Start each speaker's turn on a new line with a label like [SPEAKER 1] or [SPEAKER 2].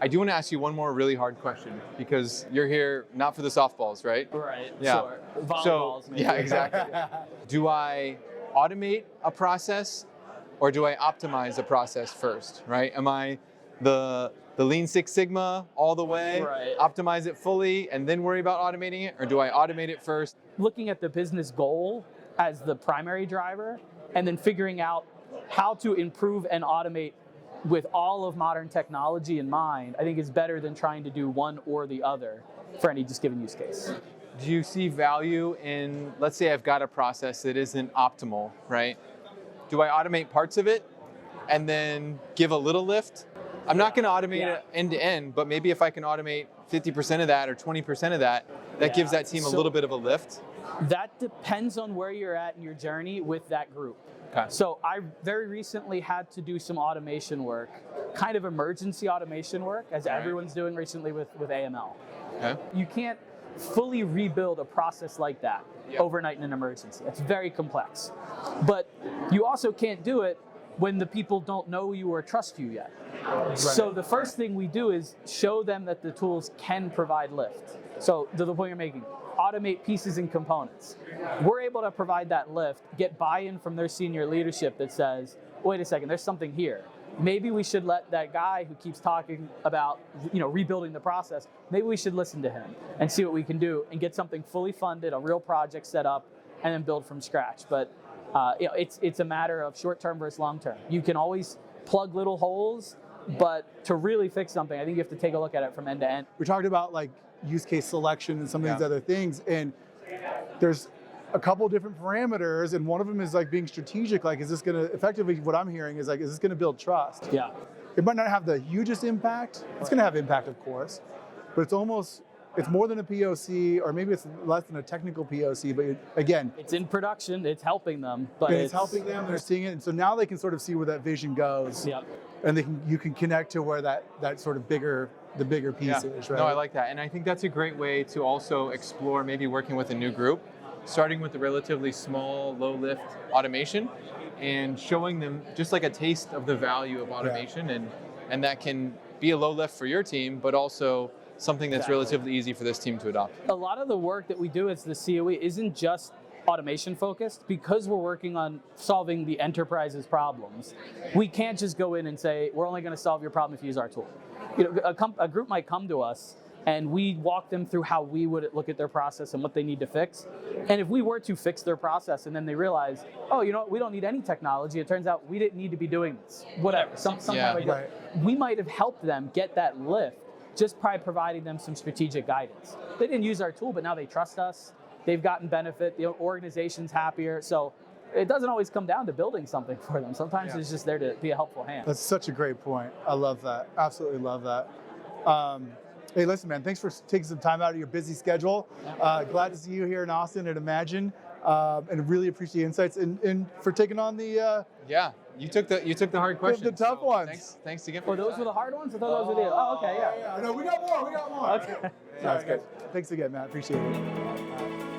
[SPEAKER 1] I do want to ask you one more really hard question because you're here not for the softballs, right?
[SPEAKER 2] Right.
[SPEAKER 1] Yeah.
[SPEAKER 2] Sure. Volleyballs, maybe.
[SPEAKER 1] Yeah, exactly. Do I automate a process or do I optimize a process first, right? Am I the Lean Six Sigma all the way,
[SPEAKER 2] Right.
[SPEAKER 1] optimize it fully, and then worry about automating it? Or do I automate it first?
[SPEAKER 2] Looking at the business goal as the primary driver, and then figuring out how to improve and automate with all of modern technology in mind, I think is better than trying to do one or the other for any just given use case.
[SPEAKER 1] Do you see value in, let's say I've got a process that isn't optimal, right? Do I automate parts of it and then give a little lift? I'm not going to automate it end to end, but maybe if I can automate 50% of that or 20% of that, that gives that team a little bit of a lift.
[SPEAKER 2] That depends on where you're at in your journey with that group.
[SPEAKER 1] Okay.
[SPEAKER 2] So I very recently had to do some automation work, kind of emergency automation work, as everyone's doing recently with AML.
[SPEAKER 1] Okay.
[SPEAKER 2] You can't fully rebuild a process like that overnight in an emergency. It's very complex. But you also can't do it when the people don't know you or trust you yet. Right. So the first thing we do is show them that the tools can provide lift. So to the point you're making, automate pieces and components. We're able to provide that lift, get buy-in from their senior leadership that says, wait a second, there's something here. Maybe we should let that guy who keeps talking about, rebuilding the process, maybe we should listen to him and see what we can do and get something fully funded, a real project set up, and then build from scratch. But it's a matter of short-term versus long-term. You can always plug little holes, but to really fix something, I think you have to take a look at it from end to end.
[SPEAKER 3] We talked about like use case selection and some of these other things, and there's a couple different parameters, and one of them is like being strategic. Like, is this going to, effectively what I'm hearing is like, is this going to build trust?
[SPEAKER 2] Yeah.
[SPEAKER 3] It might not have the hugest impact. It's going to have impact, of course, but it's more than a POC, or maybe it's less than a technical POC, but again,
[SPEAKER 2] it's in production, it's helping them, but
[SPEAKER 3] it's helping them, they're seeing it, and so now they can sort of see where that vision goes.
[SPEAKER 2] Yep.
[SPEAKER 3] And you can connect to where that sort of the bigger piece is, right?
[SPEAKER 1] No, I like that. And I think that's a great way to also explore maybe working with a new group, starting with a relatively small, low lift automation and showing them just like a taste of the value of automation. And that can be a low lift for your team, but also something that's relatively easy for this team to adopt.
[SPEAKER 2] A lot of the work that we do as the COE isn't just automation focused, because we're working on solving the enterprise's problems. We can't just go in and say, we're only going to solve your problem if you use our tool. A group might come to us and we walk them through how we would look at their process and what they need to fix. And if we were to fix their process and then they realize, oh, you know what, we don't need any technology. It turns out we didn't need to be doing this. Whatever, something like that. We might have helped them get that lift just by providing them some strategic guidance. They didn't use our tool, but now they trust us. They've gotten benefit. The organization's happier. So it doesn't always come down to building something for them. Sometimes it's just there to be a helpful hand.
[SPEAKER 3] That's such a great point. I love that. Absolutely love that. Hey, listen, man, thanks for taking some time out of your busy schedule. Glad to see you here in Austin at Imagine, and really appreciate the insights and for taking on the
[SPEAKER 1] you took the hard questions.
[SPEAKER 3] The tough ones.
[SPEAKER 1] Thanks again.
[SPEAKER 2] Oh, those were the hard ones? I thought those were the. Oh, okay, yeah.
[SPEAKER 3] No, we got more.
[SPEAKER 2] Okay.
[SPEAKER 3] That's good. Thanks again, Matt. Appreciate it.